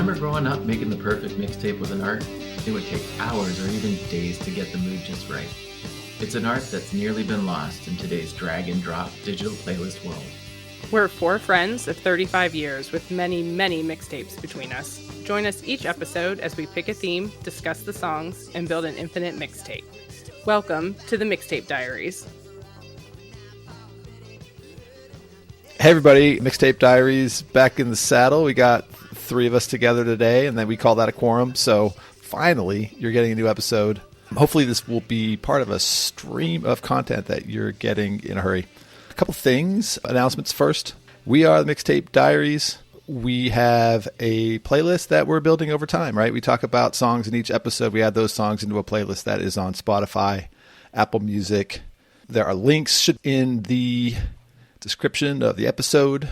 Remember growing up making the perfect mixtape was an art? It would take hours or even days to get the mood just right. It's an art that's nearly been lost in today's drag and drop digital playlist world. We're four friends of 35 years with many, many mixtapes between us. Join us each episode as we pick a theme, discuss the songs, and build an infinite mixtape. Welcome to the Mixtape Diaries. Hey everybody, Mixtape Diaries back in the saddle. We got three of us together today, and then we call that a quorum. So finally, you're getting a new episode. Hopefully this will be part of a stream of content that you're getting in a hurry. A couple things, announcements first. We are the Mixtape Diaries. We have a playlist that we're building over time, right? We talk about songs in each episode. We add those songs into a playlist that is on Spotify, Apple Music. There are links in the description of the episode.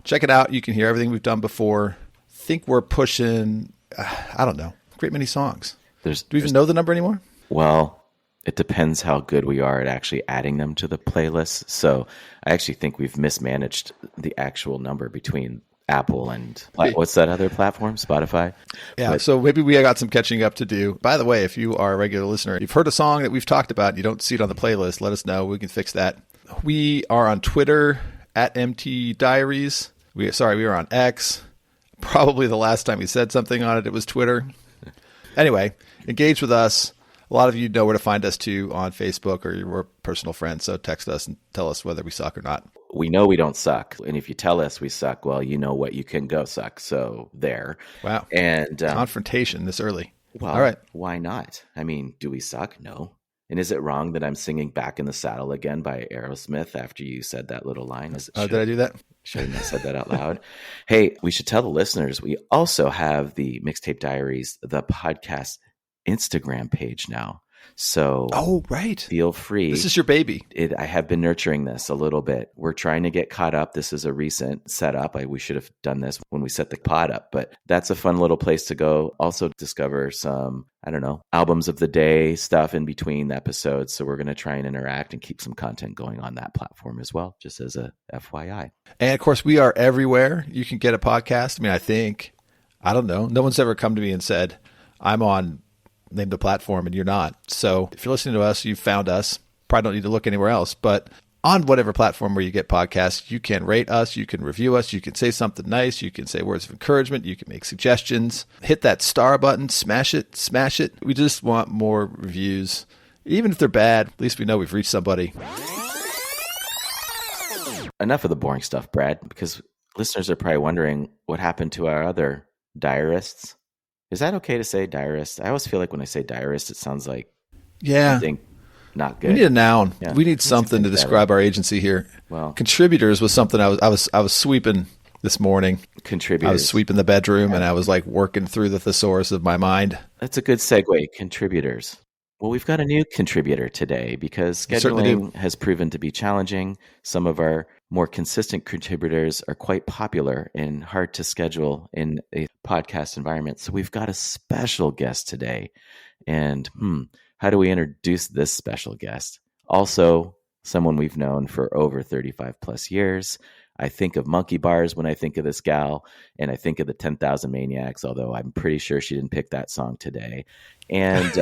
Check it out. You can hear everything we've done before. I think we're pushing, I don't know, a great many songs. Do we even know the number anymore? Well, it depends how good we are at actually adding them to the playlist. So I actually think we've mismanaged the actual number between Apple and what's that other platform? Spotify? Yeah, so maybe we got some catching up to do. By the way, if you are a regular listener, you've heard a song that we've talked about and you don't see it on the playlist, let us know. We can fix that. We are on Twitter at MT Diaries. We are on X. Probably the last time we said something on it, it was Twitter. Anyway, engage with us. A lot of you know where to find us too on Facebook, or you're personal friends. So text us and tell us whether we suck or not. We know we don't suck. And if you tell us we suck, well, you know what, you can go suck. So there. Wow. And confrontation this early. Well, all right. Why not? I mean, do we suck? No. And is it wrong that I'm singing Back in the Saddle Again by Aerosmith after you said that little line? Did I do that? Shouldn't have said that out loud. Hey, we should tell the listeners, we also have the Mixtape Diaries, the podcast Instagram page now. So right. Feel free. This is your baby. I have been nurturing this a little bit. We're trying to get caught up. This is a recent setup. We should have done this when we set the pod up, but that's a fun little place to go. Also discover some, albums of the day stuff in between the episodes. So we're going to try and interact and keep some content going on that platform as well, just as a FYI. And of course, we are everywhere. You can get a podcast. I don't know. No one's ever come to me and said, I'm on name the platform and you're not. So if you're listening to us, you've found us. Probably don't need to look anywhere else. But on whatever platform where you get podcasts, you can rate us, you can review us, you can say something nice, you can say words of encouragement, you can make suggestions. Hit that star button, smash it, smash it. We just want more reviews. Even if they're bad, at least we know we've reached somebody. Enough of the boring stuff, Brad, because listeners are probably wondering what happened to our other diarists. Is that okay to say diarist? I always feel like when I say diarist, it sounds like something not good. We need a noun. Yeah. We need something to describe our agency here. Well, contributors was something I was sweeping this morning. Contributors. I was sweeping the bedroom and I was like working through the thesaurus of my mind. That's a good segue. Contributors. Well, we've got a new contributor today because scheduling has proven to be challenging. Some of our more consistent contributors are quite popular and hard to schedule in a podcast environment. So we've got a special guest today. And how do we introduce this special guest? Also, someone we've known for over 35 plus years. I think of monkey bars when I think of this gal, and I think of the 10,000 Maniacs, although I'm pretty sure she didn't pick that song today. And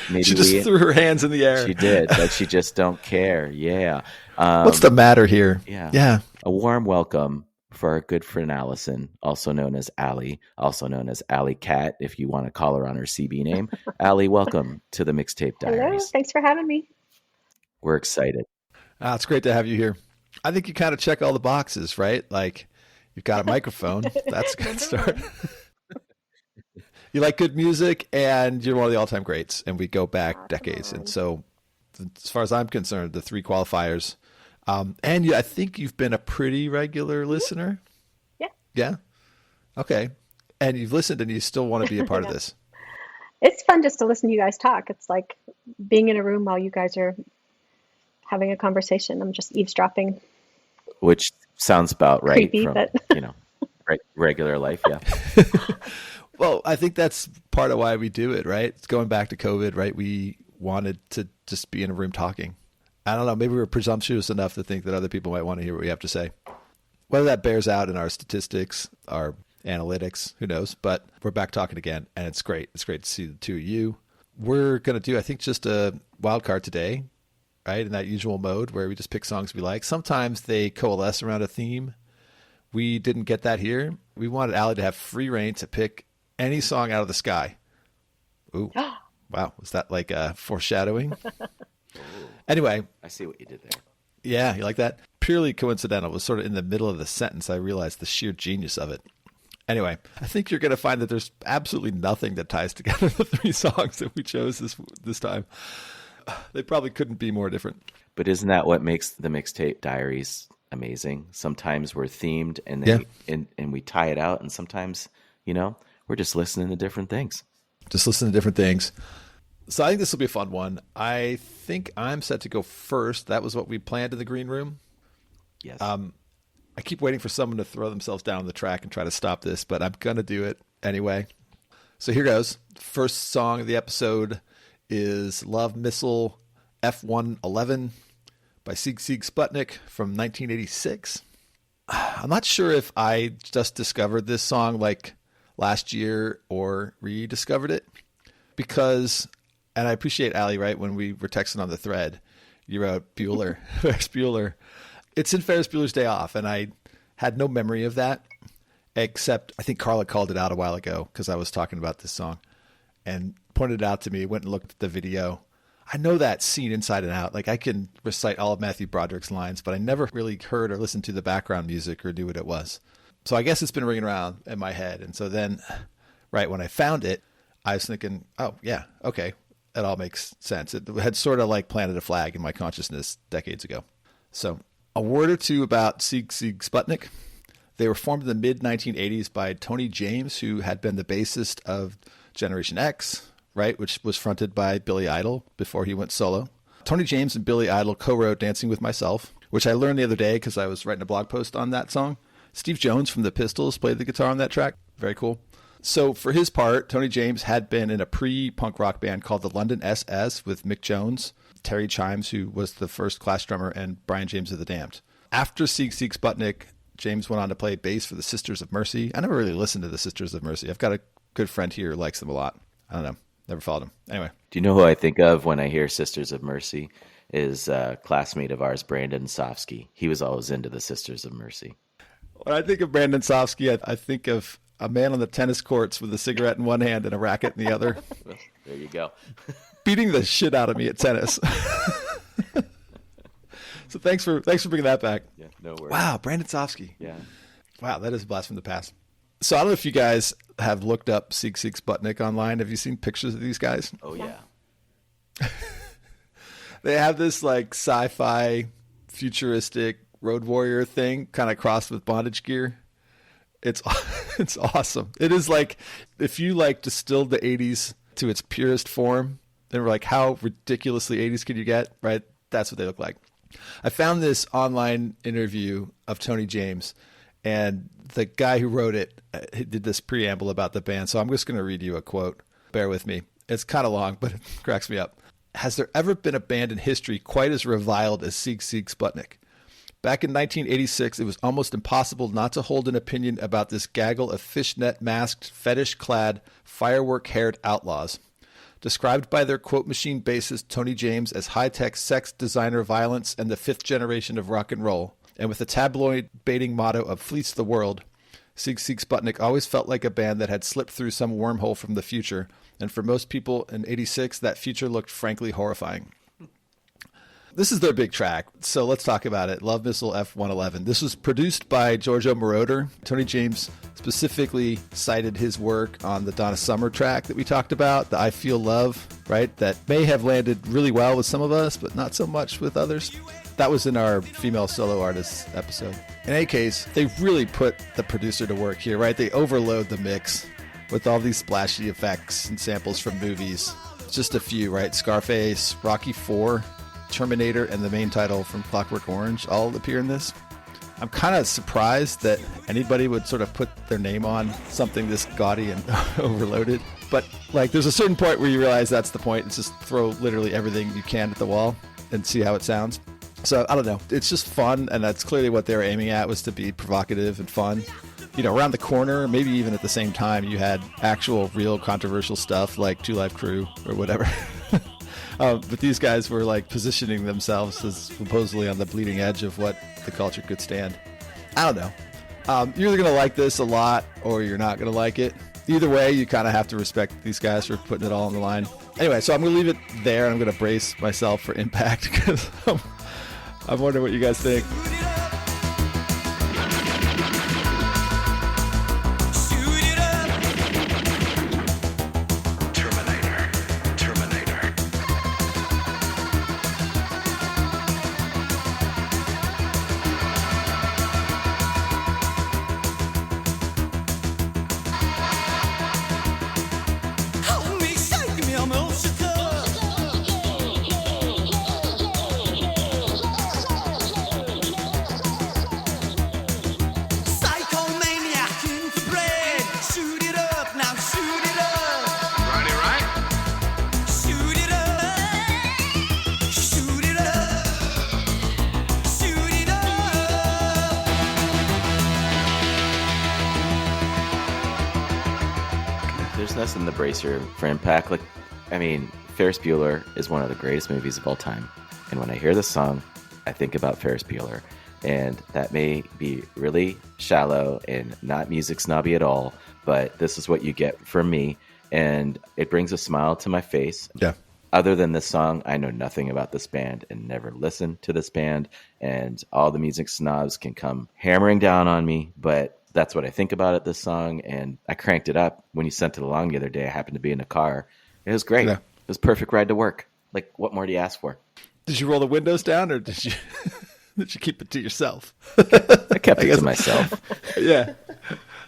maybe she just threw her hands in the air. She did, but she just don't care. Yeah. What's the matter here? Yeah. A warm welcome for our good friend Allison, also known as Alli, also known as Alley Cat, if you want to call her on her CB name. Alli, welcome to the Mixtape Diaries. Hello, thanks for having me. We're excited. It's great to have you here. I think you kind of check all the boxes, right? Like you've got a microphone. That's a good start. You like good music and you're one of the all-time greats. And we go back decades. And so as far as I'm concerned, the three qualifiers. I think you've been a pretty regular listener. Yeah. Yeah. Okay. And you've listened and you still want to be a part of this. It's fun just to listen to you guys talk. It's like being in a room while you guys are having a conversation. I'm just eavesdropping. Which sounds about right. Creepy, from, but regular life. Yeah. Well, I think that's part of why we do it, right? It's going back to COVID, right? We wanted to just be in a room talking. I don't know. Maybe we're presumptuous enough to think that other people might want to hear what we have to say. Whether that bears out in our statistics, our analytics, who knows? But we're back talking again, and it's great. It's great to see the two of you. We're going to do, I think, just a wild card today, right? In that usual mode where we just pick songs we like. Sometimes they coalesce around a theme. We didn't get that here. We wanted Alli to have free reign to pick any song out of the sky. Ooh. Wow. Was that like foreshadowing? Anyway. I see what you did there. Yeah, you like that? Purely coincidental. It was sort of in the middle of the sentence. I realized the sheer genius of it. Anyway, I think you're going to find that there's absolutely nothing that ties together the three songs that we chose this time. They probably couldn't be more different. But isn't that what makes the Mixtape Diaries amazing? Sometimes we're themed and we tie it out, and sometimes, we're just listening to different things. Just listen to different things. So I think this will be a fun one. I think I'm set to go first. That was what we planned in the green room. Yes. I keep waiting for someone to throw themselves down the track and try to stop this, but I'm going to do it anyway. So here goes. First song of the episode is Love Missile F-111 by Sigue Sputnik from 1986. I'm not sure if I just discovered this song like last year or rediscovered it because, and I appreciate Alli, right? When we were texting on the thread, you wrote Bueller, Ferris Bueller. It's in Ferris Bueller's Day Off, and I had no memory of that, except I think Carla called it out a while ago because I was talking about this song and pointed it out to me, went and looked at the video. I know that scene inside and out. Like I can recite all of Matthew Broderick's lines, but I never really heard or listened to the background music or knew what it was. So I guess it's been ringing around in my head. And so then, right when I found it, I was thinking, oh, yeah, okay, that all makes sense. It had sort of like planted a flag in my consciousness decades ago. So a word or two about Sigue Sputnik. They were formed in the mid-1980s by Tony James, who had been the bassist of Generation X, right, which was fronted by Billy Idol before he went solo. Tony James and Billy Idol co-wrote Dancing with Myself, which I learned the other day because I was writing a blog post on that song. Steve Jones from the Pistols played the guitar on that track. Very cool. So for his part, Tony James had been in a pre-punk rock band called the London SS with Mick Jones, Terry Chimes, who was the first Clash drummer, and Brian James of the Damned. After Sigue Sputnik, James went on to play bass for the Sisters of Mercy. I never really listened to the Sisters of Mercy. I've got a good friend here who likes them a lot. I don't know. Never followed them. Anyway. Do you know who I think of when I hear Sisters of Mercy? Is a classmate of ours, Brandon Sofsky. He was always into the Sisters of Mercy. When I think of Brandon Sofsky, I think of a man on the tennis courts with a cigarette in one hand and a racket in the other. Well, there you go. Beating the shit out of me at tennis. So thanks for bringing that back. Yeah, no worries. Wow, Brandon Sofsky. Yeah. Wow, that is a blast from the past. So I don't know if you guys have looked up Sigue Sputnik online. Have you seen pictures of these guys? Oh, yeah. They have this like sci-fi futuristic road warrior thing kind of crossed with bondage gear. It's awesome. It is like if you like distilled the 80s to its purest form, then we're like, how ridiculously 80s could you get, right? That's what they look like. I found this online interview of Tony James, and the guy who wrote it did this preamble about the band. So I'm just going to read you a quote. Bear with me. It's kind of long, but it cracks me up. Has there ever been a band in history quite as reviled as Sigue Sputnik? Back in 1986, it was almost impossible not to hold an opinion about this gaggle of fishnet-masked, fetish-clad, firework-haired outlaws. Described by their quote machine bassist Tony James as high-tech sex, designer violence, and the fifth generation of rock and roll, and with the tabloid baiting motto of fleece the world, Sigue Sputnik always felt like a band that had slipped through some wormhole from the future, and for most people in 86, that future looked frankly horrifying. This is their big track, so let's talk about it. Love Missile F-111. This was produced by Giorgio Moroder. Tony James specifically cited his work on the Donna Summer track that we talked about, the I Feel Love, right? That may have landed really well with some of us, but not so much with others. That was in our female solo artists episode. In any case, they really put the producer to work here, right? They overload the mix with all these splashy effects and samples from movies. Just a few, right? Scarface, Rocky IV, Terminator, and the main title from Clockwork Orange all appear in this. I'm kind of surprised that anybody would sort of put their name on something this gaudy and overloaded. But like, there's a certain point where you realize that's the point. It's just throw literally everything you can at the wall and see how it sounds. So I don't know. It's just fun, and that's clearly what they were aiming at, was to be provocative and fun. around the corner, maybe even at the same time, you had actual real controversial stuff like Two Live Crew or whatever. But these guys were like positioning themselves as supposedly on the bleeding edge of what the culture could stand. I don't know. You're either going to like this a lot or you're not going to like it. Either way, you kind of have to respect these guys for putting it all on the line. Anyway, so I'm going to leave it there, and I'm going to brace myself for impact because I'm wondering what you guys think. There's less in the bracer for impact. Like, I mean, Ferris Bueller is one of the greatest movies of all time. And when I hear this song, I think about Ferris Bueller. And that may be really shallow and not music snobby at all, but this is what you get from me. And it brings a smile to my face. Yeah. Other than this song, I know nothing about this band and never listened to this band. And all the music snobs can come hammering down on me, but that's what I think about it, this song. And I cranked it up when you sent it along the other day. I happened to be in a car. It was great. Yeah. It was a perfect ride to work. Like, what more do you ask for? Did you roll the windows down or did you keep it to yourself? I kept it to myself. Yeah.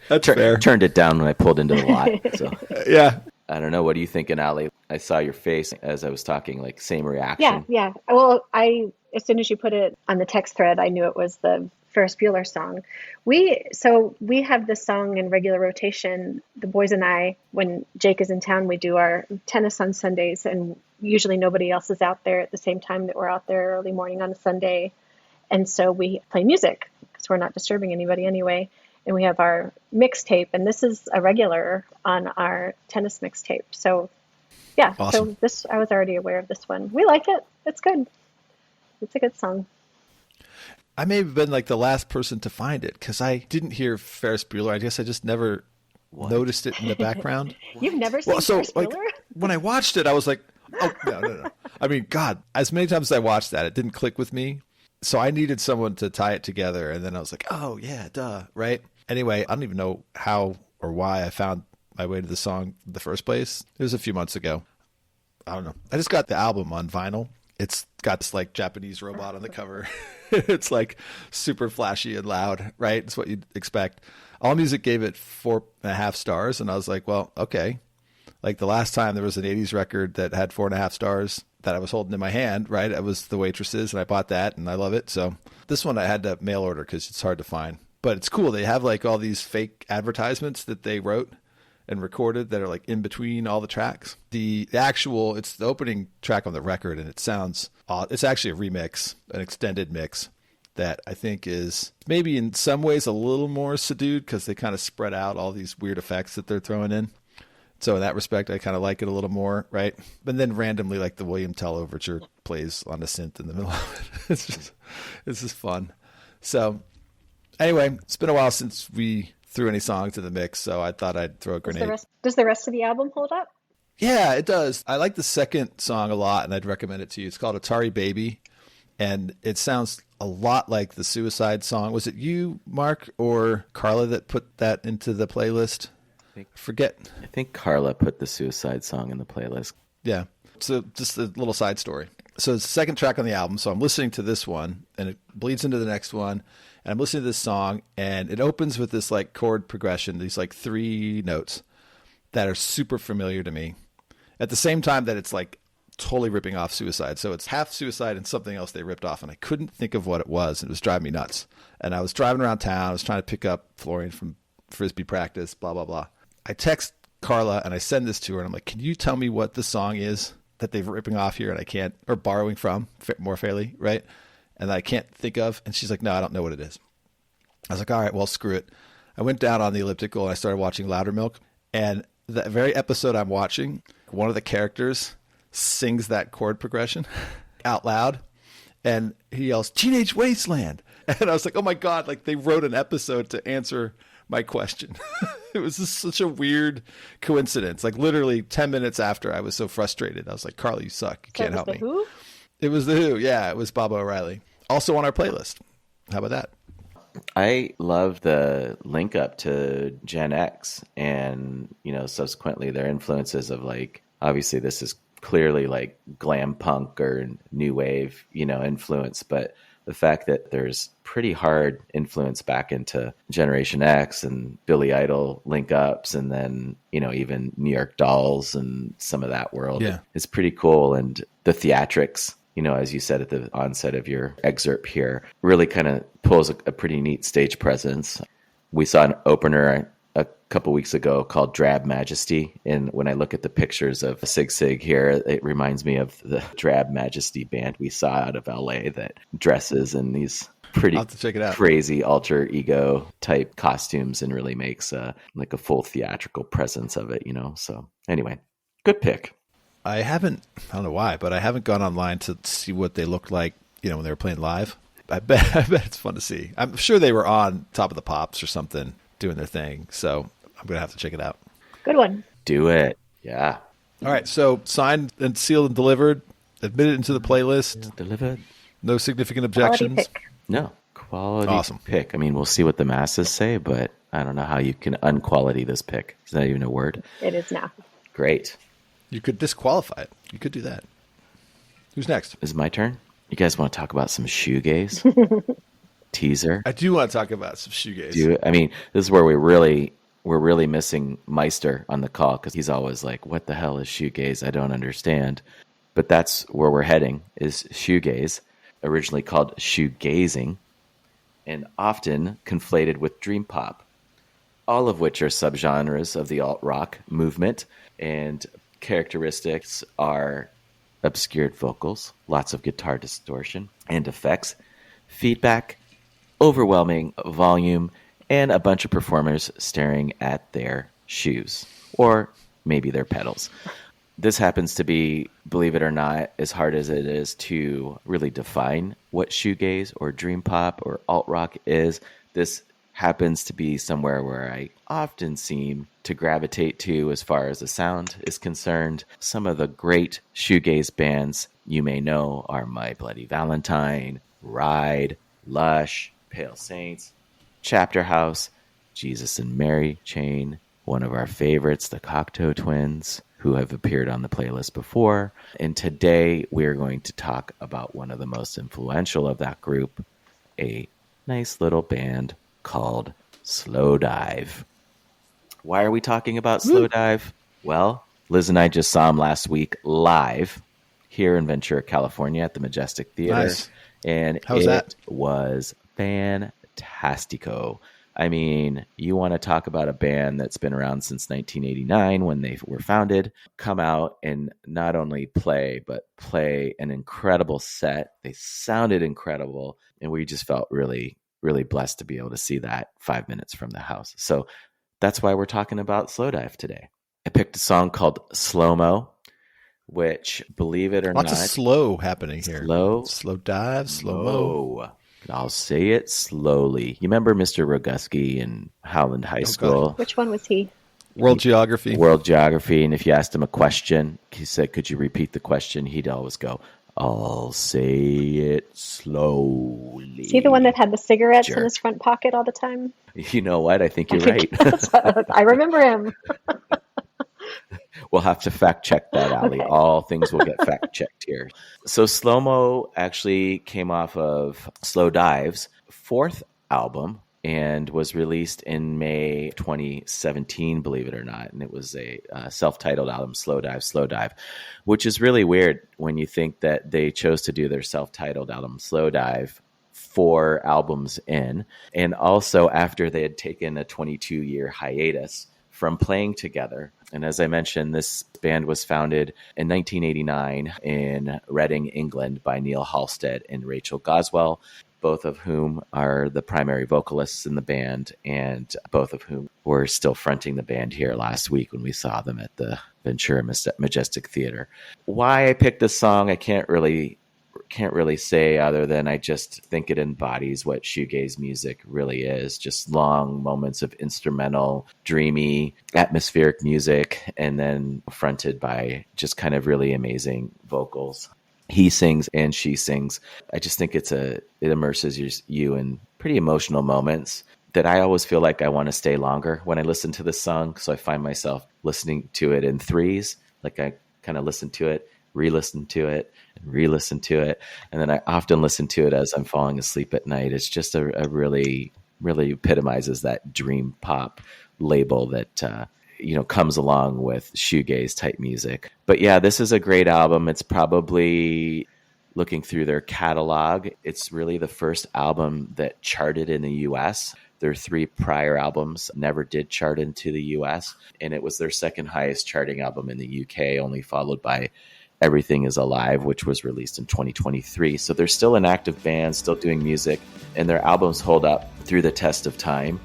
That's fair. Turned it down when I pulled into the lot. So Yeah. I don't know. What are you thinking, Alli? I saw your face as I was talking, like same reaction. Yeah. Well, as soon as you put it on the text thread, I knew it was the Ferris Bueller song. We have this song in regular rotation. The boys and I, when Jake is in town, we do our tennis on Sundays, and usually nobody else is out there at the same time that we're out there early morning on a Sunday. And so we play music because we're not disturbing anybody anyway. And we have our mixtape, and this is a regular on our tennis mixtape. So yeah, awesome. So I was already aware of this one. We like it. It's good. It's a good song. I may have been like the last person to find it because I didn't hear Ferris Bueller. I guess I just never noticed it in the background. You've never seen Ferris Bueller? Like, when I watched it, I was like, oh, no. I mean, God, as many times as I watched that, it didn't click with me. So I needed someone to tie it together. And then I was like, oh, yeah, duh, right? Anyway, I don't even know how or why I found my way to the song in the first place. It was a few months ago. I don't know. I just got the album on vinyl. It's got this like Japanese robot on the cover. It's like super flashy and loud, right? It's what you'd expect. AllMusic gave it 4.5 stars. And I was like, well, okay. Like the last time there was an 80s record that had 4.5 stars that I was holding in my hand, right? It was The Waitresses, and I bought that and I love it. So this one I had to mail order because it's hard to find. But it's cool. They have like all these fake advertisements that they wrote and recorded that are like in between all the tracks. It's the opening track on the record, and it sounds odd. It's actually a remix, an extended mix that I think is maybe in some ways a little more subdued because they kind of spread out all these weird effects that they're throwing in. So in that respect, I kind of like it a little more, right? But then randomly, like the William Tell overture plays on the synth in the middle of it. It's just fun. So anyway, it's been a while since we threw any songs in the mix, so I thought I'd throw a grenade. Does the rest of the album hold up? Yeah, it does. I like the second song a lot, and I'd recommend it to you. It's called Atari Baby, and it sounds a lot like the Suicide song. Was it you, Mark, or Carla that put that into the playlist? Forget. I think Carla put the Suicide song in the playlist. Yeah. So just a little side story. So it's the second track on the album. So I'm listening to this one, and it bleeds into the next one. And I'm listening to this song, and it opens with this like chord progression, these like 3 notes that are super familiar to me. At the same time that it's like totally ripping off Suicide. So it's half Suicide and something else they ripped off, and I couldn't think of what it was. And it was driving me nuts. And I was driving around town. I was trying to pick up Florian from Frisbee practice, blah, blah, blah. I text Carla and I send this to her, and I'm like, can you tell me what the song is that they're ripping off here and I can't, or borrowing from, more fairly, right? And I can't think of. And she's like, no, I don't know what it is. I was like, all right, well, screw it. I went down on the elliptical and I started watching Loudermilk. And the very episode I'm watching, one of the characters sings that chord progression out loud. And he yells, "Teenage Wasteland." And I was like, oh my God, like they wrote an episode to answer my question. It was just such a weird coincidence. Like literally 10 minutes after I was so frustrated, I was like, "Carly, you suck. You can't help me." Who? It was the Who. Yeah, it was Bob O'Reilly. Also on our playlist. How about that? I love the link up to Gen X and, subsequently their influences of like, obviously this is clearly like glam punk or new wave, influence, but the fact that there's pretty hard influence back into Generation X and Billy Idol link ups and then, even New York Dolls and some of that world is pretty cool. And the theatrics, as you said at the onset of your excerpt here, really kind of pulls a pretty neat stage presence. We saw an opener a couple weeks ago called Drab Majesty. And when I look at the pictures of Sigue here, it reminds me of the Drab Majesty band we saw out of LA that dresses in these pretty crazy alter ego type costumes and really makes like a full theatrical presence of it, So anyway, good pick. I don't know why, but I haven't gone online to see what they looked like, when they were playing live. I bet it's fun to see. I'm sure they were on Top of the Pops or something doing their thing. So I'm going to have to check it out. Good one. Do it. Yeah. All right. So signed and sealed and delivered, admitted into the playlist. Delivered. No significant objections. Quality pick. No. Quality pick. I mean, we'll see what the masses say, but I don't know how you can unquality this pick. Is that even a word? It is now. Great. You could disqualify it. You could do that. Who's next? Is it my turn? You guys want to talk about some shoegaze? Teaser. I do want to talk about some shoegaze. I mean, this is where we're really missing Meister on the call because he's always like, "What the hell is shoegaze? I don't understand." But that's where we're heading, is shoegaze, originally called shoegazing, and often conflated with dream pop, all of which are subgenres of the alt-rock movement, and characteristics are obscured vocals, lots of guitar distortion and effects, feedback, overwhelming volume, and a bunch of performers staring at their shoes, or maybe their pedals. This happens to be, believe it or not, as hard as it is to really define what shoegaze or dream pop or alt-rock is. This happens to be somewhere where I often seem to gravitate to as far as the sound is concerned. Some of the great shoegaze bands you may know are My Bloody Valentine, Ride, Lush, Pale Saints, Chapter House, Jesus and Mary Chain, one of our favorites, the Cocteau Twins, who have appeared on the playlist before. And today we're going to talk about one of the most influential of that group, a nice little band called Slowdive. Why are we talking about Slowdive? Well, Liz and I just saw them last week live here in Ventura, California at the Majestic Theater. Nice. And it was fantastico. I mean, you want to talk about a band that's been around since 1989 when they were founded, come out and not only play, but play an incredible set. They sounded incredible, and we just felt really, really blessed to be able to see that 5 minutes from the house. So that's why we're talking about Slowdive today. I picked a song called Slow-Mo, which, believe it or not... Lots of slow happening here. Slow dive, slow-mo. I'll say it slowly. You remember Mr. Rogusky in Howland High School? Which one was he? World Geography. And if you asked him a question, he said, "Could you repeat the question?" He'd always go, "I'll say it slowly." Is he the one that had the cigarettes in his front pocket all the time? You know what? I think you're right. I remember him. We'll have to fact check that, Alli. Okay. All things will get fact checked here. So Slow-Mo actually came off of Slowdive's fourth album and was released in May 2017, believe it or not. And it was a self-titled album, Slowdive, which is really weird when you think that they chose to do their self-titled album, Slowdive, 4 albums in. And also after they had taken a 22-year hiatus from playing together. And as I mentioned, this band was founded in 1989 in Reading, England by Neil Halstead and Rachel Goswell. both of whom are the primary vocalists in the band, and both of whom were still fronting the band here last week when we saw them at the Ventura Majestic Theater. Why I picked this song, I can't really say, other than I just think it embodies what shoegaze music really is. Just long moments of instrumental, dreamy, atmospheric music, and then fronted by just kind of really amazing vocals. He sings and she sings. I just think it immerses you in pretty emotional moments that I always feel like I want to stay longer when I listen to this song. So I find myself listening to it in threes. Like I kind of listen to it, re-listen to it, and re-listen to it. And then I often listen to it as I'm falling asleep at night. It's just a really, really epitomizes that dream pop label that, comes along with shoegaze type music. But yeah, this is a great album. It's probably, looking through their catalog, it's really the first album that charted in the US. Their 3 prior albums never did chart into the US, and it was their second highest charting album in the UK, only followed by Everything Is Alive, which was released in 2023. So they're still an active band, still doing music, and their albums hold up through the test of time.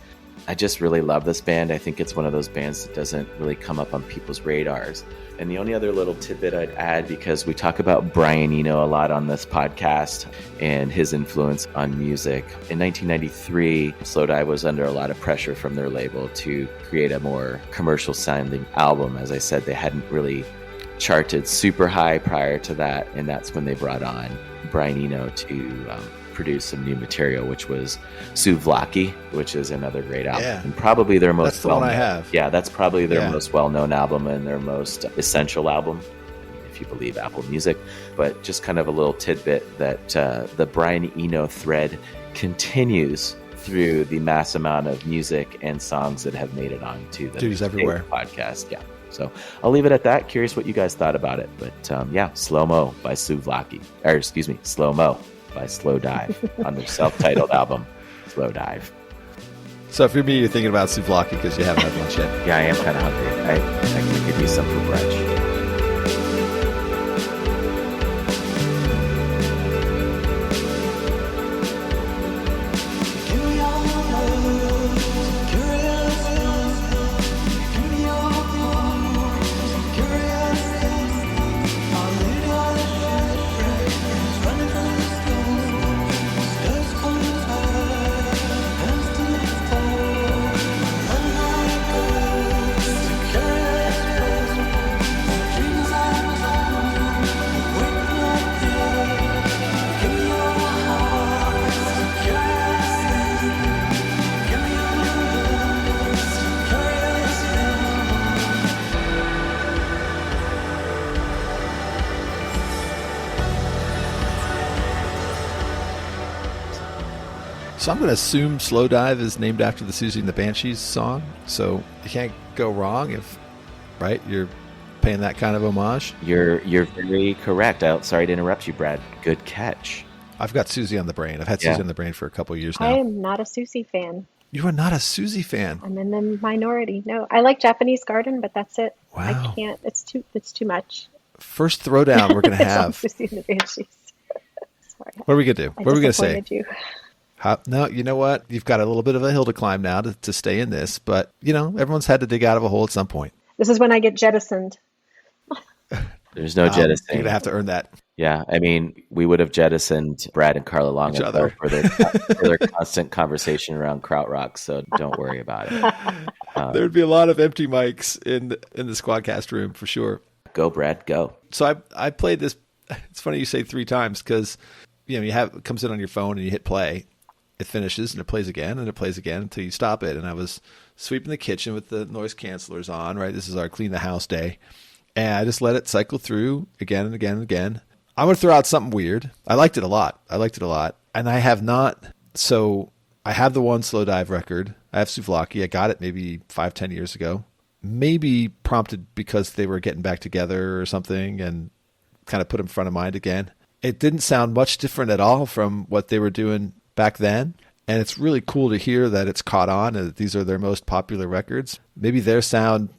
I just really love this band. I think it's one of those bands that doesn't really come up on people's radars. And the only other little tidbit I'd add, because we talk about Brian Eno a lot on this podcast and his influence on music. In 1993, Slowdive was under a lot of pressure from their label to create a more commercial sounding album. As I said, they hadn't really charted super high prior to that, and that's when they brought on Brian Eno to produce some new material, which was Souvlaki, which is another great album, and probably their most that's the one I have. Yeah, that's probably their most well-known album and their most essential album, if you believe Apple Music. But just kind of a little tidbit that the Brian Eno thread continues through the mass amount of music and songs that have made it onto the Dudes Everywhere podcast. Yeah. So I'll leave it at that. Curious what you guys thought about it. But Slow Mo by Souvlaki. Or excuse me, Slow Mo by Slowdive on their self-titled album, Slowdive. So for me, you're thinking about souvlaki because you haven't had lunch yet. Yeah, I am kind of hungry. I can give you some for brunch. So I'm going to assume Slowdive is named after the Susie and the Banshees song. So you can't go wrong if, right, you're paying that kind of homage. You're very correct. Sorry to interrupt you, Brad. Good catch. I've got Susie on the brain. I've had Susie on the brain for a couple of years now. I am not a Susie fan. You are not a Susie fan? I'm in the minority. No, I like Japanese Garden, but that's it. Wow. I can't. It's too much. First throwdown we're going to have. Susie and the Banshees. Sorry. What are we going to do? What are we going to say? You. No, you know what? You've got a little bit of a hill to climb now to stay in this, but, everyone's had to dig out of a hole at some point. This is when I get jettisoned. There's no jettisoning. You're going to have to earn that. Yeah, I mean, we would have jettisoned Brad and Carla long ago for their constant conversation around krautrock, so don't worry about it. There would be a lot of empty mics in the Squadcast room for sure. Go, Brad, go. So I played this. It's funny you say 3 times because, it comes in on your phone and you hit play. It finishes and it plays again and it plays again until you stop it. And I was sweeping the kitchen with the noise cancelers on, right? This is our clean the house day. And I just let it cycle through again and again and again. I'm going to throw out something weird. I liked it a lot. And I have not. So I have the one Slowdive record. I have Souvlaki. I got it maybe 5-10 years ago. Maybe prompted because they were getting back together or something and kind of put them front of mind again. It didn't sound much different at all from what they were doing back then. And it's really cool to hear that it's caught on and that these are their most popular records. Maybe their sound,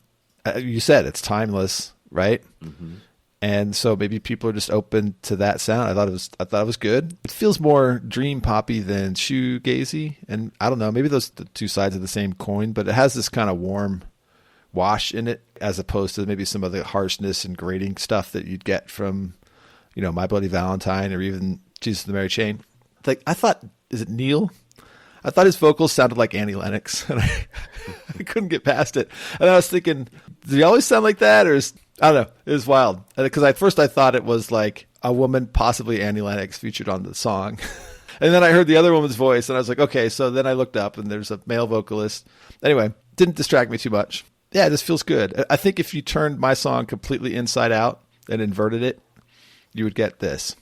you said it's timeless, right? Mm-hmm. And so maybe people are just open to that sound. I thought it was good. It feels more dream poppy than shoegazy. And I don't know, maybe those are the two sides of the same coin, but it has this kind of warm wash in it as opposed to maybe some of the harshness and grating stuff that you'd get from, My Bloody Valentine or even Jesus and the Mary Chain. Like, I thought, is it Neil? I thought his vocals sounded like Annie Lennox, and I couldn't get past it. And I was thinking, did he always sound like that? Or I don't know. It was wild. Because at first I thought it was like a woman, possibly Annie Lennox, featured on the song. And then I heard the other woman's voice, and I was like, okay. So then I looked up, and there's a male vocalist. Anyway, didn't distract me too much. Yeah, this feels good. I think if you turned my song completely inside out and inverted it, you would get this.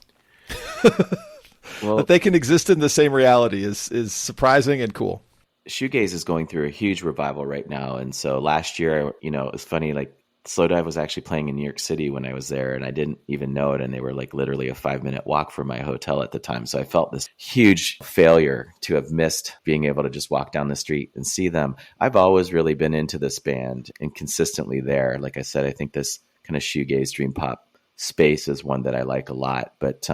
Well, that they can exist in the same reality is surprising and cool. Shoegaze is going through a huge revival right now. And so last year, it's funny, like Slowdive was actually playing in New York City when I was there, and I didn't even know it. And they were like literally a 5-minute walk from my hotel at the time. So I felt this huge failure to have missed being able to just walk down the street and see them. I've always really been into this band and consistently there. Like I said, I think this kind of shoegaze dream pop space is one that I like a lot. But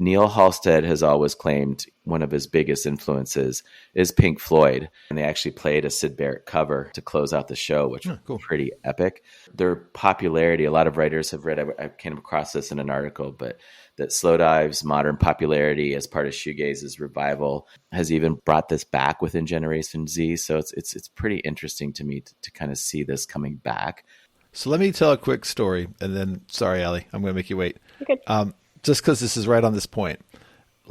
Neil Halstead has always claimed one of his biggest influences is Pink Floyd. And they actually played a Syd Barrett cover to close out the show, which was pretty epic. Their popularity, a lot of writers have read, I came across this in an article, but that Slowdive's modern popularity as part of shoegaze's revival has even brought this back within Generation Z. So it's pretty interesting to me to kind of see this coming back. So let me tell a quick story, and then, sorry, Alli, I'm going to make you wait. You're good. Just because this is right on this point.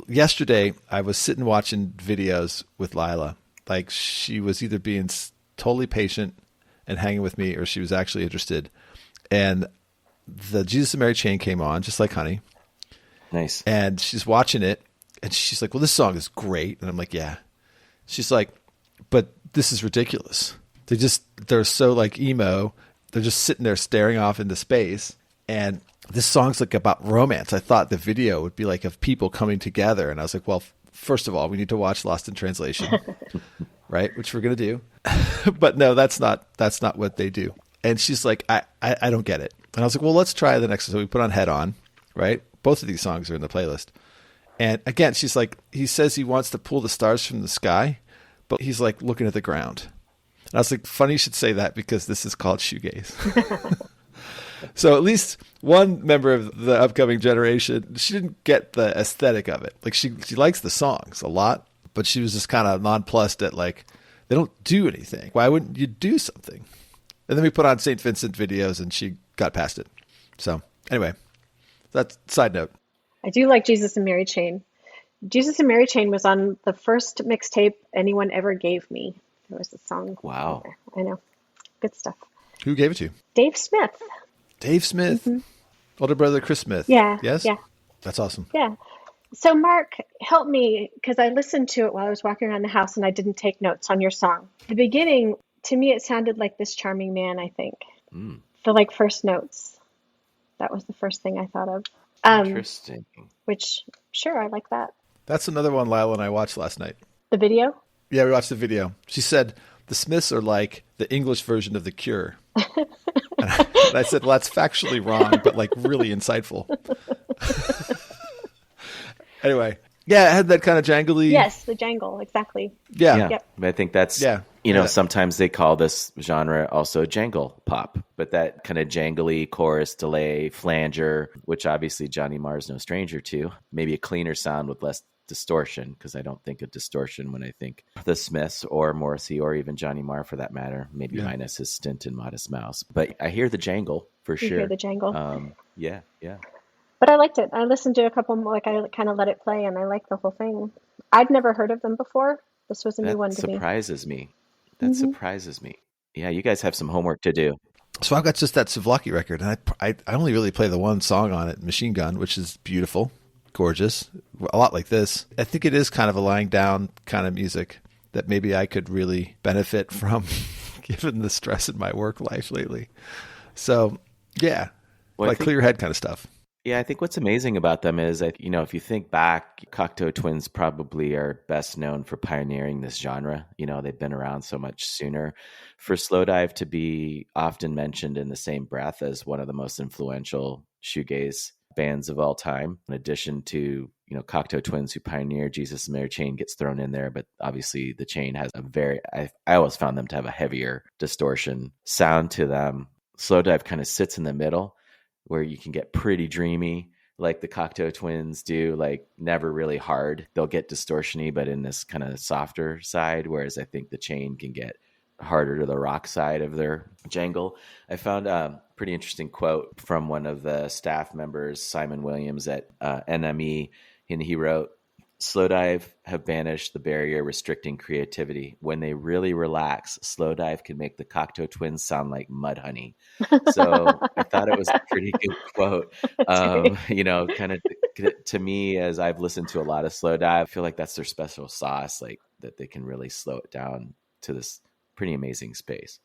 Yesterday, I was sitting watching videos with Lila. Like, she was either being totally patient and hanging with me, or she was actually interested. And the Jesus and Mary Chain came on, just like Honey. Nice. And she's watching it, and she's like, well, this song is great. And I'm like, yeah. She's like, but this is ridiculous. They're so like emo. They're just sitting there staring off into space. And this song's like about romance. I thought the video would be like of people coming together. And I was like, well, first of all, we need to watch Lost in Translation, right? Which we're going to do. But no, that's not what they do. And she's like, I don't get it. And I was like, well, let's try the next one. So we put on Head On, right? Both of these songs are in the playlist. And again, she's like, he says he wants to pull the stars from the sky, but he's like looking at the ground. And I was like, funny you should say that because this is called shoegaze. So at least one member of the upcoming generation, she didn't get the aesthetic of it. Like she likes the songs a lot, but she was just kind of nonplussed at like, they don't do anything. Why wouldn't you do something? And then we put on St. Vincent videos and she got past it. So anyway, that's side note. I do like Jesus and Mary Chain. Jesus and Mary Chain was on the first mixtape anyone ever gave me. There was a song. Wow. There. I know. Good stuff. Who gave it to you? Dave Smith. Dave Smith? Mm-hmm. Older brother Chris Smith? Yeah. Yes? Yeah. That's awesome. Yeah. So Mark, help me, because I listened to it while I was walking around the house and I didn't take notes on your song. The beginning, to me, it sounded like This Charming Man, I think. The like first notes. That was the first thing I thought of. Interesting. Which, sure, I like that. That's another one Lila and I watched last night. The video? Yeah, we watched the video. She said, the Smiths are like the English version of The Cure. And I said, well, that's factually wrong, but like really insightful. Anyway, yeah, it had that kind of jangly. Yes, the jangle, exactly. Yeah. Yep. I think that's, sometimes they call this genre also jangle pop, but that kind of jangly chorus, delay, flanger, which obviously Johnny Marr is no stranger to, maybe a cleaner sound with less distortion, because I don't think of distortion when I think the Smiths or Morrissey or even Johnny Marr for that matter, maybe minus his stint in Modest Mouse. But I hear the jangle for sure. You hear the jangle. Yeah. But I liked it. I listened to a couple more, like I kind of let it play and I liked the whole thing. I'd never heard of them before. This was a new one to me. That surprises me. Yeah, you guys have some homework to do. So I've got just that Savlaki record, and I only really play the one song on it, Machine Gun, which is beautiful. Gorgeous, a lot like this. I think it is kind of a lying down kind of music that maybe I could really benefit from given the stress in my work life lately. So yeah, like clear your head kind of stuff. Yeah, I think what's amazing about them is that, if you think back, Cocteau Twins probably are best known for pioneering this genre. They've been around so much sooner. For Slowdive to be often mentioned in the same breath as one of the most influential shoegaze bands of all time, in addition to, Cocteau Twins, who pioneered Jesus and Mary Chain, gets thrown in there. But obviously the Chain has I always found them to have a heavier distortion sound to them. Slowdive kind of sits in the middle where you can get pretty dreamy like the Cocteau Twins do, like never really hard. They'll get distortion-y, but in this kind of softer side, whereas I think the Chain can get harder to the rock side of their jangle. I found a pretty interesting quote from one of the staff members, Simon Williams at NME, and he wrote, "Slowdive have banished the barrier restricting creativity. When they really relax, Slowdive can make the Cocteau Twins sound like Mudhoney." So I thought it was a pretty good quote. Kind of to me, as I've listened to a lot of Slowdive, I feel like that's their special sauce, like that they can really slow it down to this pretty amazing space.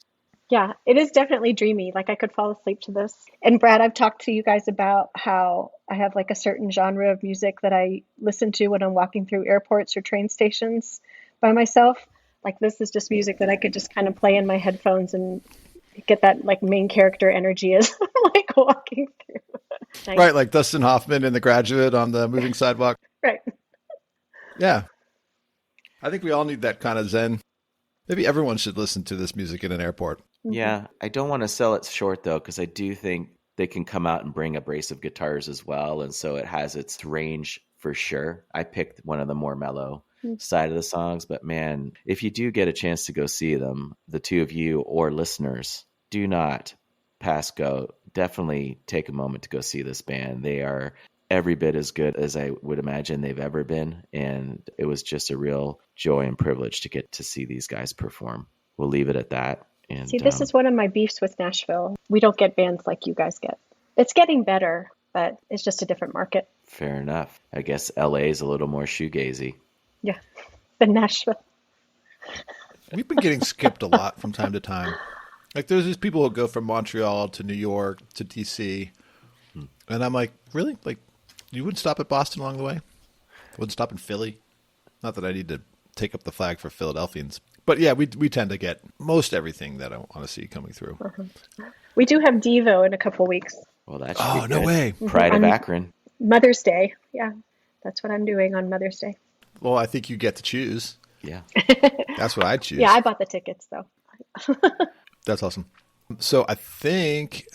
Yeah, it is definitely dreamy. Like I could fall asleep to this. And Brad, I've talked to you guys about how I have like a certain genre of music that I listen to when I'm walking through airports or train stations by myself. Like this is just music that I could just kind of play in my headphones and get that like main character energy as I'm like walking through. Nice. Right, like Dustin Hoffman in The Graduate on the moving sidewalk. Right. Yeah. I think we all need that kind of zen. Maybe everyone should listen to this music in an airport. Yeah, I don't want to sell it short, though, because I do think they can come out and bring abrasive guitars as well. And so it has its range for sure. I picked one of the more mellow side of the songs. But man, if you do get a chance to go see them, the two of you or listeners, do not pass go. Definitely take a moment to go see this band. They are every bit as good as I would imagine they've ever been. And it was just a real joy and privilege to get to see these guys perform. We'll leave it at that. And, see, this is one of my beefs with Nashville. We don't get bands like you guys get. It's getting better, but it's just a different market. Fair enough. I guess LA is a little more shoegazy. Yeah, than Nashville. We've been getting skipped a lot from time to time. Like there's these people who go from Montreal to New York to DC. And I'm like, really? Like you wouldn't stop at Boston along the way? Wouldn't stop in Philly? Not that I need to take up the flag for Philadelphians. But yeah, we tend to get most everything that I want to see coming through. We do have Devo in a couple weeks. Well, that should be good. No way. Pride of Akron. Mother's Day. Yeah, that's what I'm doing on Mother's Day. Well, I think you get to choose. Yeah. That's what I'd choose. Yeah, I bought the tickets, though. That's awesome. So I think,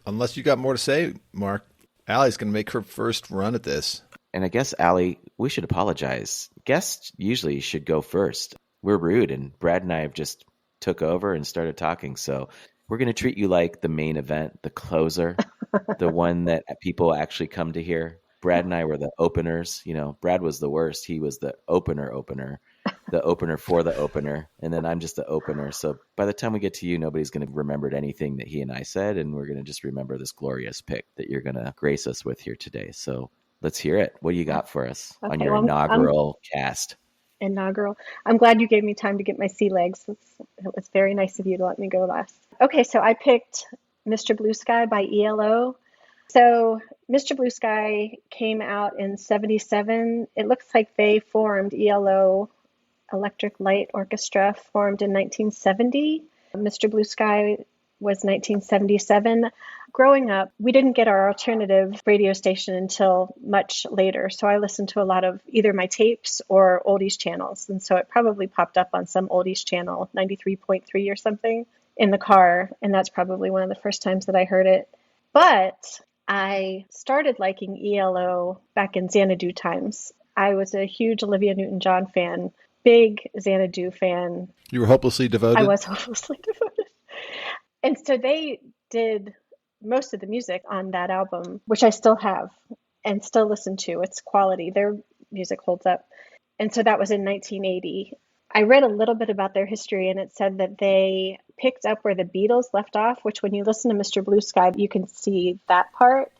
unless you got more to say, Mark, Alli's going to make her first run at this. And I guess, Alli, we should apologize. Guests usually should go first. We're rude, and Brad and I have just took over and started talking. So we're going to treat you like the main event, the closer, the one that people actually come to hear. Brad and I were the openers. Brad was the worst. He was the opener, the opener for the opener. And then I'm just the opener. So by the time we get to you, nobody's going to remember anything that he and I said. And we're going to just remember this glorious pick that you're going to grace us with here today. So let's hear it. What do you got for us on your inaugural cast? Inaugural. I'm glad you gave me time to get my sea legs. It was very nice of you to let me go last. Okay, so I picked Mr. Blue Sky by ELO. So Mr. Blue Sky came out in 1977. It looks like they formed ELO, Electric Light Orchestra, formed in 1970. Mr. Blue Sky was 1977. Growing up, we didn't get our alternative radio station until much later. So I listened to a lot of either my tapes or oldies channels. And so it probably popped up on some oldies channel, 93.3 or something in the car. And that's probably one of the first times that I heard it. But I started liking ELO back in Xanadu times. I was a huge Olivia Newton-John fan, big Xanadu fan. You were hopelessly devoted? I was hopelessly devoted. And so they did most of the music on that album, which I still have and still listen to. It's quality. Their music holds up. And so that was in 1980. I read a little bit about their history, and it said that they picked up where the Beatles left off, which when you listen to Mr. Blue Sky, you can see that part.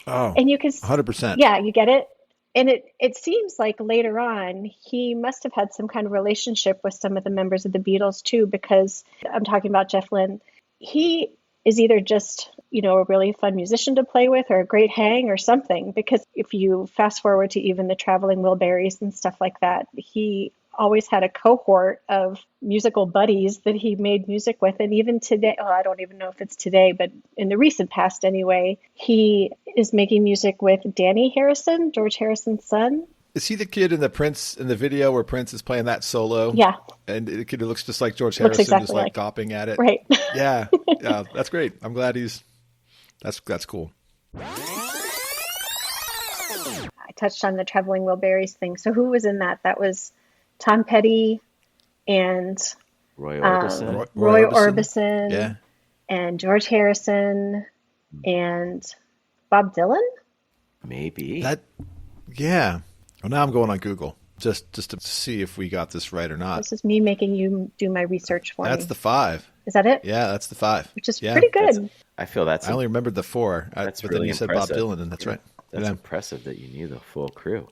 Oh, and you can 100%. Yeah, you get it. And it seems like later on, he must have had some kind of relationship with some of the members of the Beatles too, because I'm talking about Jeff Lynne. He is either just, a really fun musician to play with or a great hang or something, because if you fast forward to even the Traveling Wilburys and stuff like that, he always had a cohort of musical buddies that he made music with. And even today, I don't even know if it's today, but in the recent past anyway, he is making music with Danny Harrison, George Harrison's son. Is he the kid in the video where Prince is playing that solo? Yeah. And the kid who looks just like George Harrison, exactly just like gawping at it. Right. Yeah. Yeah. That's great. I'm glad that's cool. I touched on the Traveling Wilburys thing. So who was in that? That was Tom Petty and Roy Orbison. Roy Orbison. Yeah. And George Harrison and Bob Dylan. Maybe. Yeah. Well, now I'm going on Google just to see if we got this right or not. This is me making you do my research for me. That's the 5. Is that it? Yeah, that's the 5. Which is pretty good. I feel that's. I only remembered the 4. That's but really then you said impressive. Bob Dylan, and that's right. That's impressive that you knew the full crew.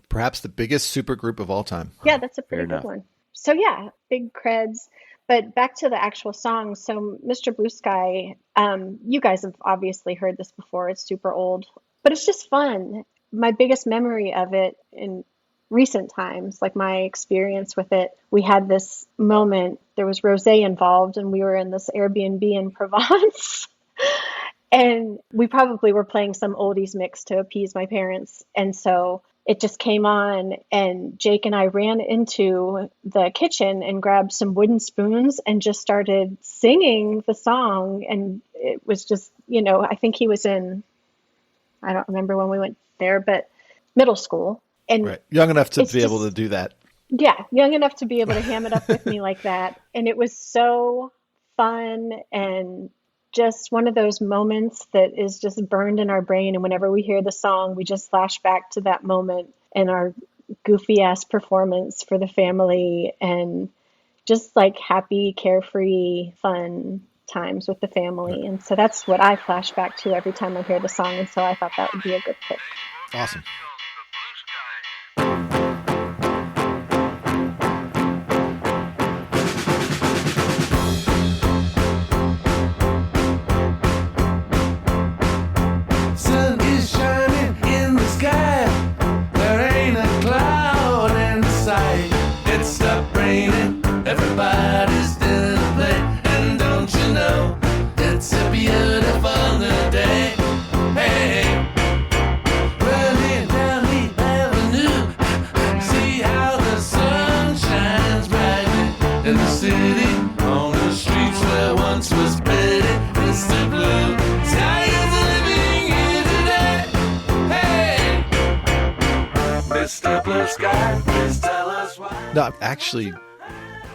Perhaps the biggest super group of all time. Yeah, that's a pretty Fair good enough. one. So yeah, big creds. But back to the actual song. So Mr. Blue Sky, you guys have obviously heard this before. It's super old, but it's just fun. My biggest memory of it in recent times, like my experience with it, we had this moment, there was rosé involved, and we were in this Airbnb in Provence. And we probably were playing some oldies mix to appease my parents. And so it just came on, and Jake and I ran into the kitchen and grabbed some wooden spoons and just started singing the song. And it was just, I think he was I don't remember when we went there, but middle school. And right. Young enough to be able to do that. Yeah, young enough to be able to ham it up with me like that. And it was so fun and just one of those moments that is just burned in our brain. And whenever we hear the song, we just flash back to that moment and our goofy ass performance for the family and just like happy, carefree, fun times with the family. And so that's what I flash back to every time I hear the song. And so I thought that would be a good pick. Awesome. Sun is shining in the sky. There ain't a cloud in sight. It stopped raining. Everybody's still to play. And don't you know, it's a beautiful new day. Hey, running down the avenue. See how the sun shines brightly in the city. On the streets where once was pretty. Mr. Blue Sky is living here today. Hey, Mr. Blue Sky, please tell us why. No, actually,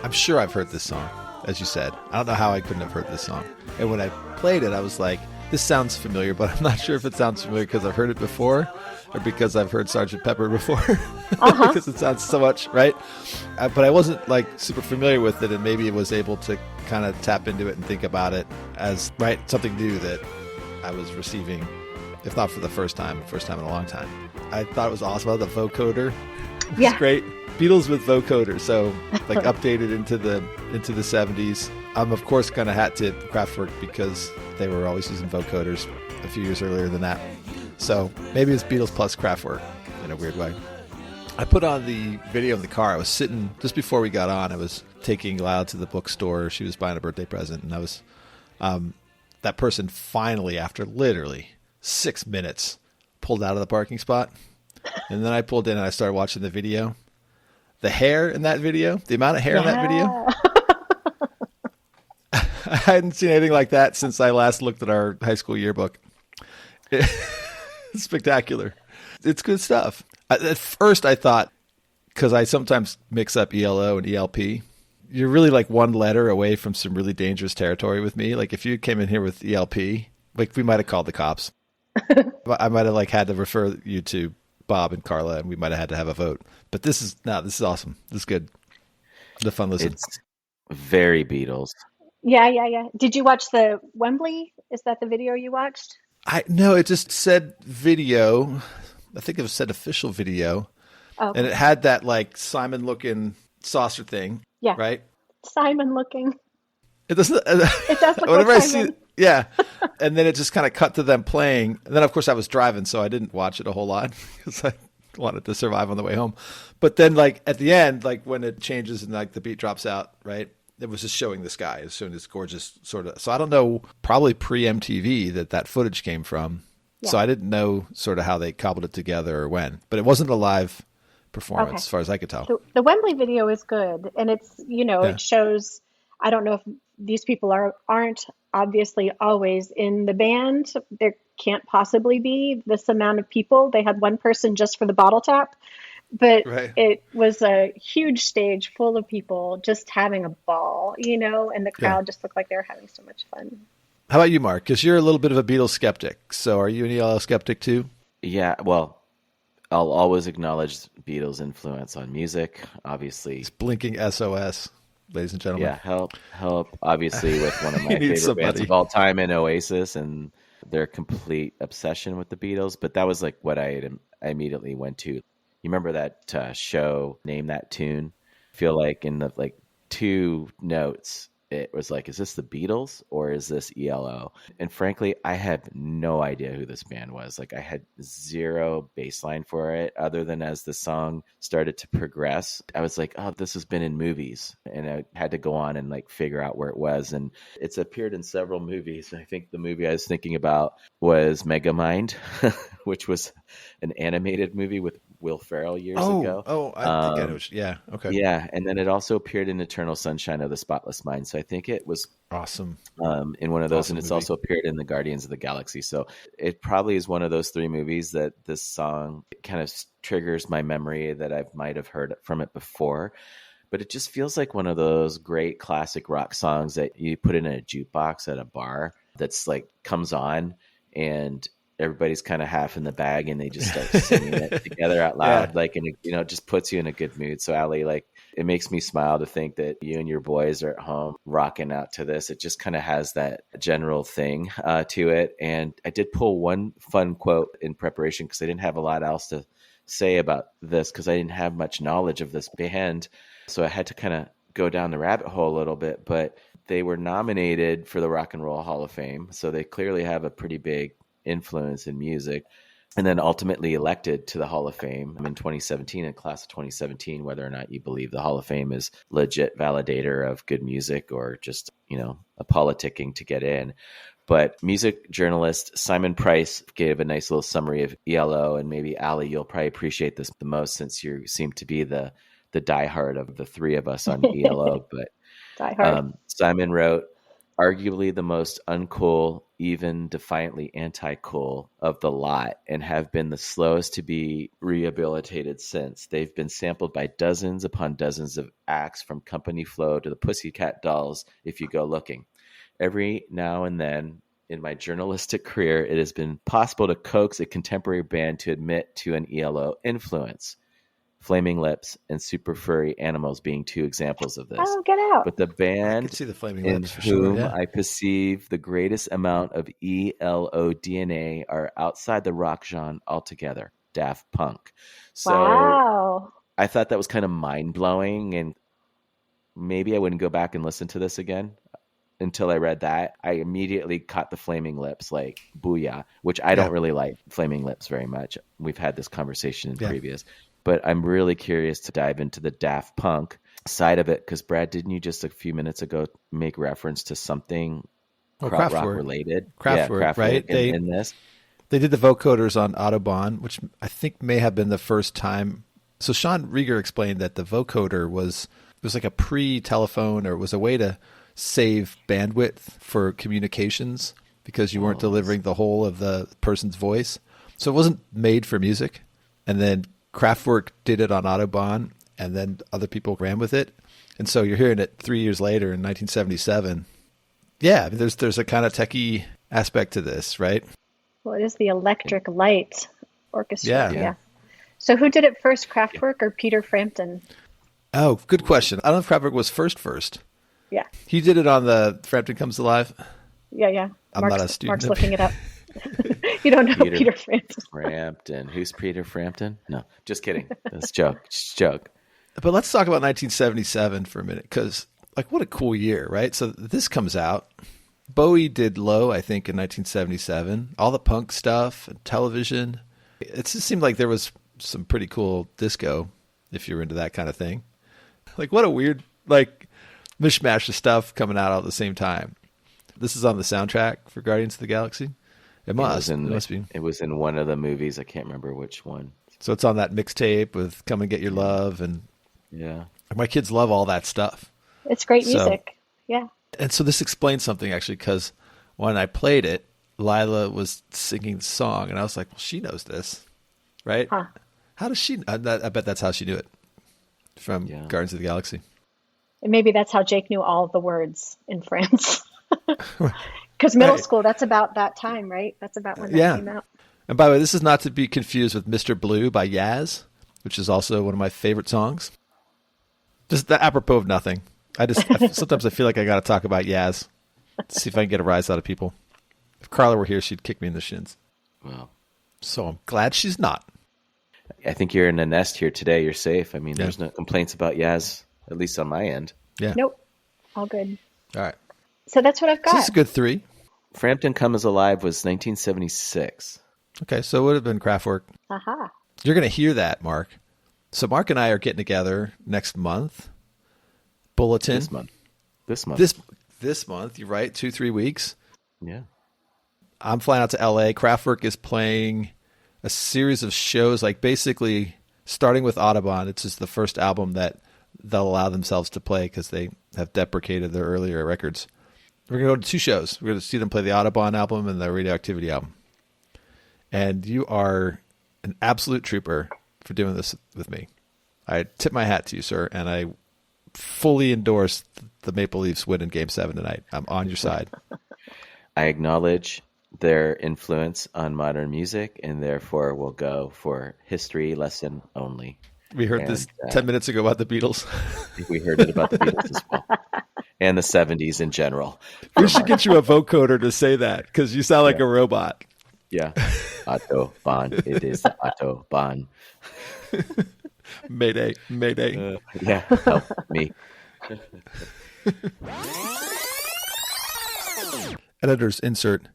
I'm sure I've heard this song, as you said. I don't know how I couldn't have heard this song. And when I played it, I was like, this sounds familiar, but I'm not sure if it sounds familiar because I've heard it before or because I've heard Sgt. Pepper before. Because it sounds so much, right? But I wasn't like super familiar with it, and maybe was able to kind of tap into it and think about it as, right, something new that I was receiving, if not for the first time in a long time. I thought it was awesome. I love the vocoder. Yeah. It's great. Beatles with vocoder, so like updated into the 70s. I'm of course going to hat tip Kraftwerk because they were always using vocoders a few years earlier than that. So maybe it's Beatles plus Kraftwerk in a weird way. I put on the video in the car. I was sitting just before we got on. I was taking Lyle to the bookstore. She was buying a birthday present, and I was that person finally, after literally 6 minutes, pulled out of the parking spot, and then I pulled in and I started watching the video. The hair in that video, the amount of hair in that video. I hadn't seen anything like that since I last looked at our high school yearbook. It's spectacular. It's good stuff. At first I thought, because I sometimes mix up ELO and ELP, you're really like one letter away from some really dangerous territory with me. Like if you came in here with ELP, like we might have called the cops. I might have like had to refer you to Bob and Carla, and we might have had to have a vote. But this is awesome. This is good. It's a fun listen. It's very Beatles. Yeah. Did you watch the Wembley? Is that the video you watched? No, it just said video. I think it said official video. Oh, okay. And it had that like Simon looking saucer thing. Yeah. Right? Simon looking. It doesn't. It does look whenever like I Simon. see, yeah. And then it just kind of cut to them playing. And then of course I was driving, so I didn't watch it a whole lot because I wanted to survive on the way home. But then like at the end, like when it changes and like the beat drops out, right? It was just showing the sky as soon as gorgeous sort of. So I don't know, probably pre-MTV that footage came from. Yeah. So I didn't know sort of how they cobbled it together or when. But it wasn't a live performance as far as I could tell. So the Wembley video is good. And it's, it shows, I don't know if these people aren't obviously always in the band. There can't possibly be this amount of people. They had one person just for the bottle tap. But it was a huge stage full of people just having a ball, and the crowd just looked like they were having so much fun. How about you, Mark? Because you're a little bit of a Beatles skeptic. So are you an ELO skeptic too? Yeah, well, I'll always acknowledge Beatles' influence on music, obviously. It's blinking SOS, ladies and gentlemen. Yeah, help, obviously, with one of my favorite bands of all time in Oasis and their complete obsession with the Beatles. But that was like what I immediately went to. You remember that show, Name That Tune? I feel like in the two notes, it was like, is this the Beatles or is this ELO? And frankly, I had no idea who this band was. Like I had zero baseline for it other than as the song started to progress, I was like, oh, this has been in movies. And I had to go on and figure out where it was. And it's appeared in several movies. I think the movie I was thinking about was Megamind, which was an animated movie with Will Ferrell years ago. Oh, I think I know. Yeah. Okay. Yeah. And then it also appeared in Eternal Sunshine of the Spotless Mind. So I think it was awesome in one of those. Awesome and it's movie. Also appeared in the Guardians of the Galaxy. So it probably is one of those three movies that this song kind of triggers my memory that I might have heard from it before. But it just feels like one of those great classic rock songs that you put in a jukebox at a bar that's comes on and everybody's kind of half in the bag and they just start singing it together out loud. And it just puts you in a good mood. So Alli, it makes me smile to think that you and your boys are at home rocking out to this. It just kind of has that general thing to it. And I did pull one fun quote in preparation because I didn't have a lot else to say about this because I didn't have much knowledge of this band. So I had to kind of go down the rabbit hole a little bit, but they were nominated for the Rock and Roll Hall of Fame. So they clearly have a pretty big influence in music, and then ultimately elected to the Hall of Fame in 2017, in class of 2017, whether or not you believe the Hall of Fame is legit validator of good music or just, a politicking to get in. But music journalist Simon Price gave a nice little summary of ELO, and maybe Alli, you'll probably appreciate this the most since you seem to be the diehard of the three of us on ELO. But Simon wrote, arguably the most uncool, even defiantly anti-cool of the lot, and have been the slowest to be rehabilitated since. They've been sampled by dozens upon dozens of acts, from Company Flow to the Pussycat Dolls, if you go looking. Every now and then in my journalistic career, it has been possible to coax a contemporary band to admit to an ELO influence. Flaming Lips and Super Furry Animals being two examples of this. Oh, get out. But the band I can see the Flaming in Lips for whom sure, I perceive the greatest amount of ELO DNA are outside the rock genre altogether, Daft Punk. So wow. I thought that was kind of mind-blowing, and maybe I wouldn't go back and listen to this again until I read that. I immediately caught the Flaming Lips, booyah, which I don't really like Flaming Lips very much. We've had this conversation in previous. But I'm really curious to dive into the Daft Punk side of it because, Brad, didn't you just a few minutes ago make reference to something rock related? Kraftwerk, right? In this. They did the vocoders on Autobahn, which I think may have been the first time. So Sean Rieger explained that the vocoder was like a pre-telephone, or it was a way to save bandwidth for communications because you weren't delivering the whole of the person's voice. So it wasn't made for music. And then Kraftwerk did it on Autobahn, and then other people ran with it. And so you're hearing it 3 years later in 1977. Yeah, there's a kind of techie aspect to this, right? Well, it is the Electric Light Orchestra. Yeah. So who did it first, Kraftwerk or Peter Frampton? Oh, good question. I don't know if Kraftwerk was first. Yeah. He did it on the Frampton Comes Alive. Yeah. I'm not a student. Mark's looking it up. You don't know Peter Frampton. Who's Peter Frampton? No, just kidding. That's a joke. But let's talk about 1977 for a minute, because what a cool year, right? So this comes out. Bowie did Low, I think, in 1977. All the punk stuff and television. It just seemed like there was some pretty cool disco if you're into that kind of thing. Like, what a weird, like, mishmash of stuff coming out all at the same time. This is on the soundtrack for Guardians of the Galaxy. It must be. It was in one of the movies. I can't remember which one. So it's on that mixtape with "Come and Get Your Love," and my kids love all that stuff. It's great music. Yeah. And so this explains something actually, because when I played it, Lila was singing the song, and I was like, "Well, she knows this, right? Huh. How does she? I bet that's how she knew it from Guardians of the Galaxy." And maybe that's how Jake knew all of the words in France. Because middle school, that's about that time, right? That's about when that came out. And by the way, this is not to be confused with Mr. Blue by Yaz, which is also one of my favorite songs. Just apropos of nothing. Sometimes I feel like I got to talk about Yaz to see if I can get a rise out of people. If Carla were here, she'd kick me in the shins. Wow. So I'm glad she's not. I think you're in a nest here today. You're safe. I mean, there's no complaints about Yaz, at least on my end. Yeah. Nope. All good. All right. So that's what I've got. So this is a good 3. Frampton Come As Alive was 1976. Okay, so it would have been Kraftwerk. Aha. You're going to hear that, Mark. So Mark and I are getting together next month. Bulletin. This month. This month, you're right, 2-3 weeks. Yeah. I'm flying out to LA. Kraftwerk is playing a series of shows, like basically starting with Audubon. It's just the first album that they'll allow themselves to play because they have deprecated their earlier records. We're going to go to 2 shows. We're going to see them play the Audubon album and the Radioactivity album. And you are an absolute trooper for doing this with me. I tip my hat to you, sir, and I fully endorse the Maple Leafs win in Game 7 tonight. I'm on your side. I acknowledge their influence on modern music, and therefore will go for history lesson only. We heard this 10 minutes ago about the Beatles. We heard it about the Beatles as well. And the 70s in general. We should get you a vocoder to say that, because you sound like a robot. Yeah. Autobahn. It is Autobahn. Mayday. Mayday. Help me. Editor's insert.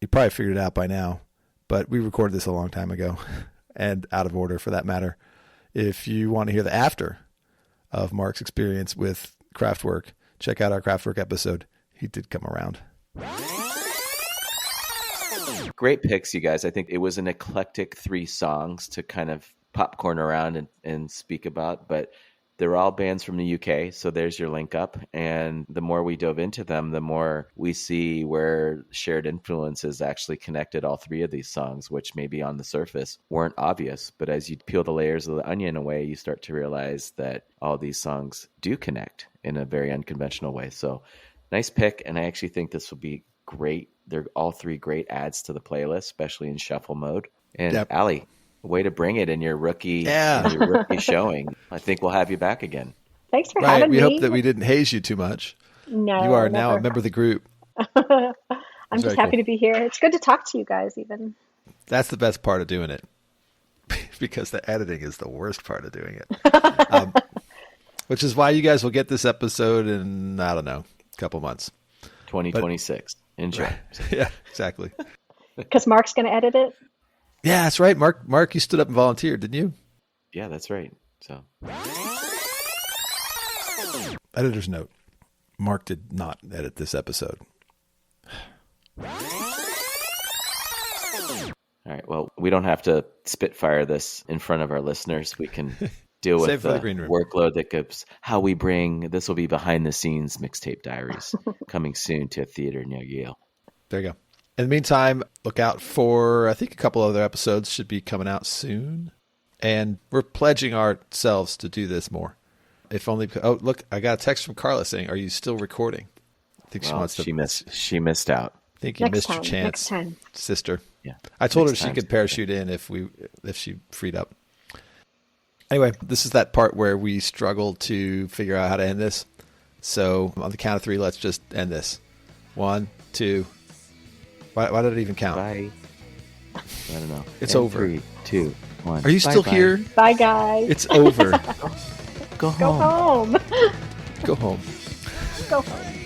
You probably figured it out by now, but we recorded this a long time ago, and out of order for that matter. If you want to hear the after of Mark's experience with Kraftwerk, check out our Kraftwerk episode. He did come around. Great picks, you guys. I think it was an eclectic 3 songs to kind of popcorn around and speak about, but they're all bands from the UK, so there's your link up. And the more we dove into them, the more we see where shared influences actually connected all 3 of these songs, which maybe on the surface weren't obvious. But as you peel the layers of the onion away, you start to realize that all these songs do connect in a very unconventional way. So nice pick, and I actually think this will be great. They're all 3 great adds to the playlist, especially in shuffle mode. And Alli, way to bring it in your rookie showing. I think we'll have you back again. Thanks for having me. We hope that we didn't haze you too much. No, you are never. now a member of the group. I'm just happy to be here. It's good to talk to you guys even. That's the best part of doing it, because the editing is the worst part of doing it. Which is why you guys will get this episode in, I don't know, a couple months. 2026. Enjoy. Yeah, exactly. Because Mark's going to edit it? Yeah, that's right. Mark, you stood up and volunteered, didn't you? Yeah, that's right. So, editor's note: Mark did not edit this episode. All right. Well, we don't have to spitfire this in front of our listeners. We can deal with the workload that goes. How we bring this will be behind the scenes Mixtape Diaries coming soon to a theater near you. There you go. In the meantime, look out for, I think a couple other episodes should be coming out soon. And we're pledging ourselves to do this more. If only, oh, look, I got a text from Carla saying, are you still recording? I think she wants to. She missed out. I think you missed your chance, next time. Sister. Yeah. I told her she could parachute in if she freed up. Anyway, this is that part where we struggle to figure out how to end this. So on the count of 3, let's just end this. 1, 2. Why did it even count? Bye. I don't know. It's over. 3, 2, 1. Are you still here? Bye, guys. It's over. Go home. Go home. Go home. Go home.